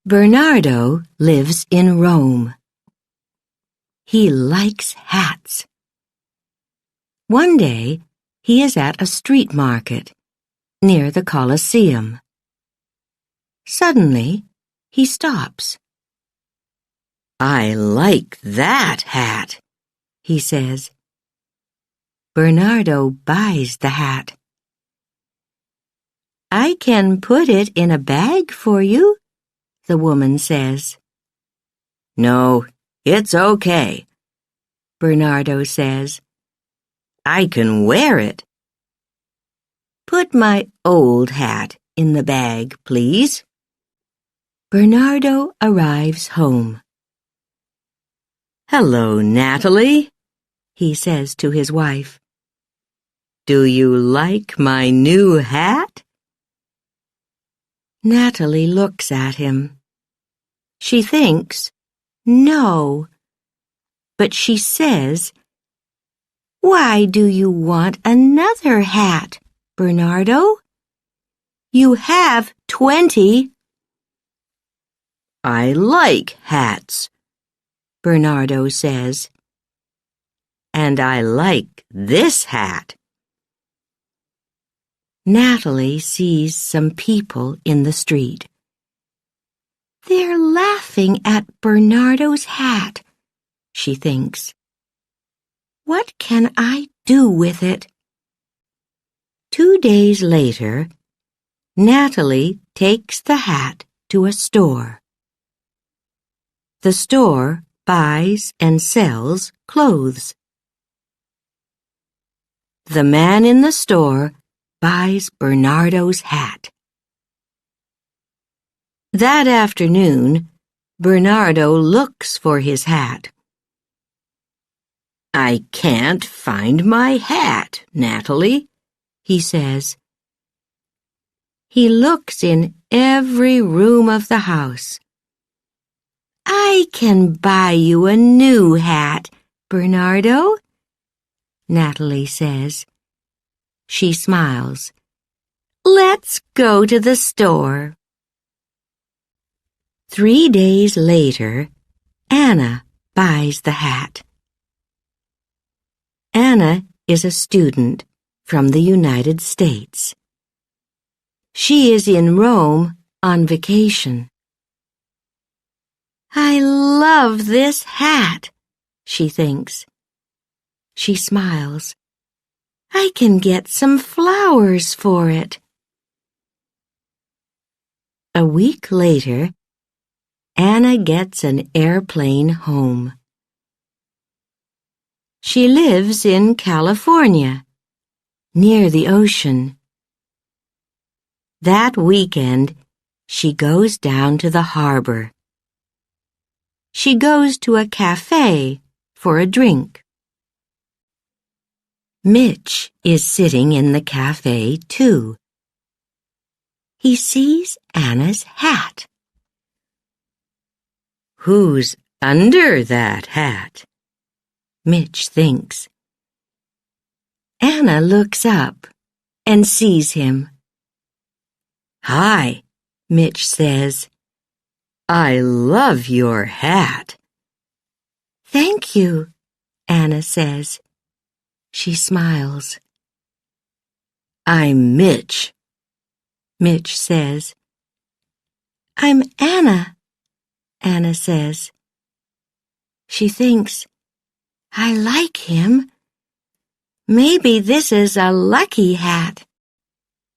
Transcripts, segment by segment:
Bernardo lives in Rome. He likes hats. One day, he is at a street market near the Colosseum. Suddenly, he stops. "I like that hat," he says. Bernardo buys the hat. "I can put it in a bag for you," the woman says. "No, it's okay," Bernardo says. "I can wear it." "Put my old hat in the bag, please." Bernardo arrives home. "Hello, Natalie," he says to his wife. "Do you like my new hat?" Natalie looks at him. She thinks, no, but she says, "Why do you want another hat, Bernardo? You have 20. "I like hats," Bernardo says. "And I like this hat." Natalie sees some people in the street. They're laughing at Bernardo's hat, she thinks. What can I do with it? 2 days later, Natalie takes the hat to a store. The store buys and sells clothes. The man in the store buys Bernardo's hat. That afternoon, Bernardo looks for his hat. "I can't find my hat, Natalie," he says. He looks in every room of the house. "I can buy you a new hat, Bernardo," Natalie says. She smiles. "Let's go to the store." 3 days later, Anna buys the hat. Anna is a student from the United States. She is in Rome on vacation. "I love this hat," she thinks. She smiles. "I can get some flowers for it." A week later, Anna gets an airplane home. She lives in California, near the ocean. That weekend, she goes down to the harbor. She goes to a cafe for a drink. Mitch is sitting in the cafe, too. He sees Anna's hat. "Who's under that hat?" Mitch thinks. Anna looks up and sees him. "Hi," Mitch says. "I love your hat." "Thank you," Anna says. She smiles. "I'm Mitch," Mitch says. "I'm Anna," Anna says. She thinks, I like him. Maybe this is a lucky hat.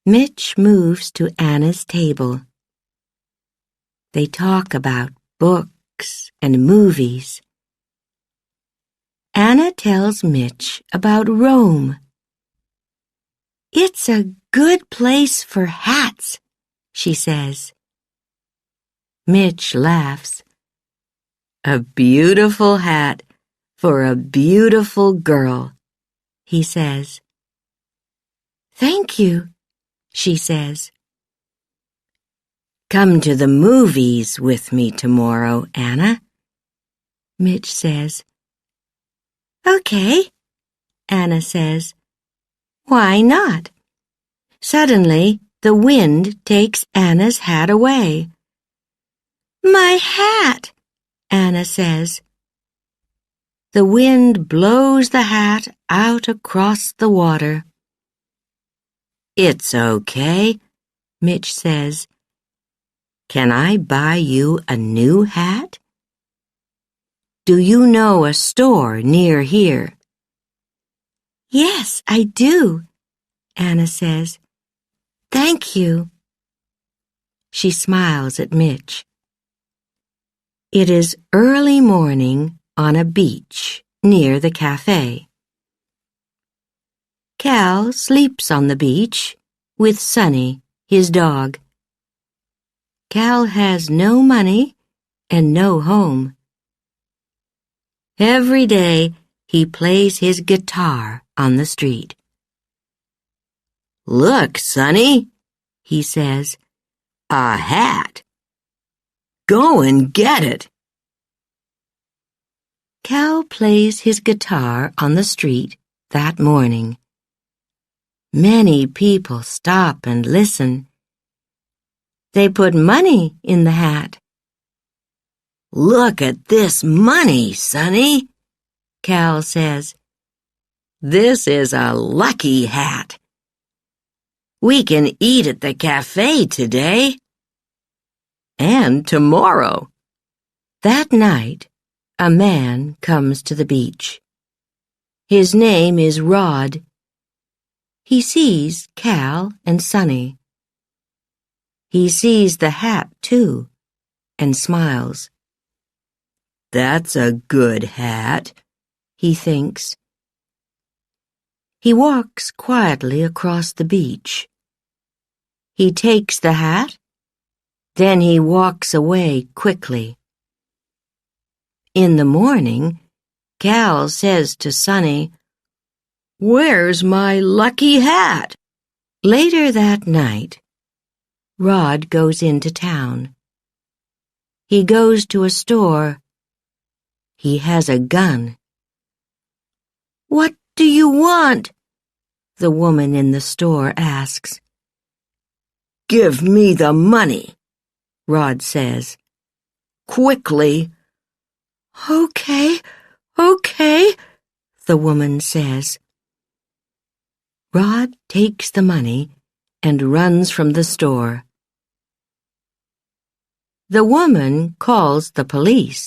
Mitch moves to Anna's table. They talk about books and movies. Anna tells Mitch about Rome. "It's a good place for hats," she says. Mitch laughs. "A beautiful hat for a beautiful girl," he says. "Thank you," she says. "Come to the movies with me tomorrow, Anna," Mitch says. "Okay," Anna says. "Why not?" Suddenly, the wind takes Anna's hat away. my hat," Anna says. The wind blows the hat out across the water. "It's okay," Mitch says. "Can I buy you a new hat? Do you know a store near here?" "Yes, I do," Anna says. "Thank you." She smiles at Mitch. It is early morning on a beach near the cafe. Cal sleeps on the beach with Sonny, his dog. Cal has no money and no home. Every day he plays his guitar on the street. "Look, Sonny," he says, "a hat. Go and get it." Cal plays his guitar on the street that morning. Many people stop and listen. They put money in the hat. "Look at this money, Sonny," Cal says. "This is a lucky hat. We can eat at the cafe today. And tomorrow." That night, a man comes to the beach. His name is Rod. He sees Cal and Sonny. He sees the hat, too, and smiles. "That's a good hat," he thinks. He walks quietly across the beach. He takes the hat, then he walks away quickly. In the morning, Cal says to Sonny, "Where's my lucky hat?" Later that night, Rod goes into town. He goes to a store. He has a gun. "What do you want?" the woman in the store asks. "Give me the money," Rod says. "Quickly." Okay, the woman says. Rod takes the money and runs from the store. The woman calls the police.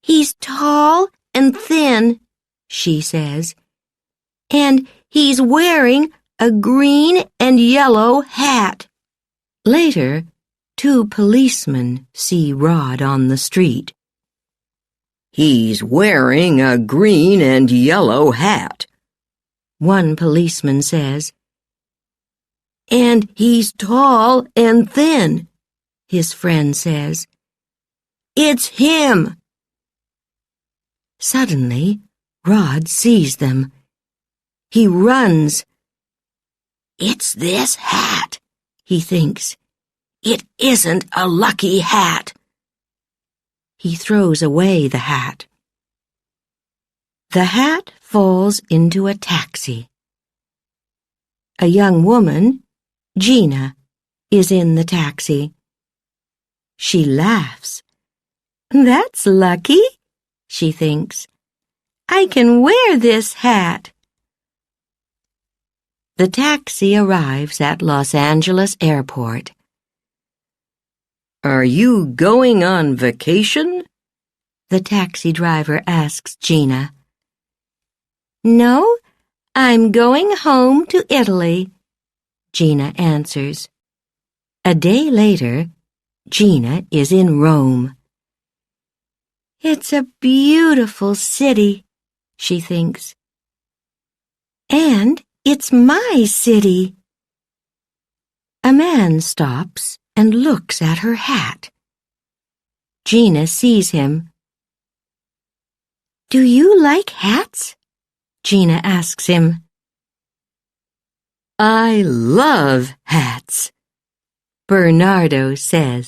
"He's tall and thin," she says, "and he's wearing a green and yellow hat." Later, 2 policemen see Rod on the street. "He's wearing a green and yellow hat," one policeman says. "And he's tall and thin," his friend says. "It's him." Suddenly, Rod sees them. He runs. "It's this hat," he thinks. "It isn't a lucky hat." He throws away the hat. The hat falls into a taxi. A young woman, Gina, is in the taxi. She laughs. "That's lucky," she thinks. "I can wear this hat." The taxi arrives at Los Angeles Airport. "Are you going on vacation?" the taxi driver asks Gina. "No, I'm going home to Italy," Gina answers. A day later, Gina is in Rome. "It's a beautiful city," she thinks. "And it's my city." A man stops and looks at her hat. Gina sees him. "Do you like hats?" Gina asks him. "I love hats," Bernardo says.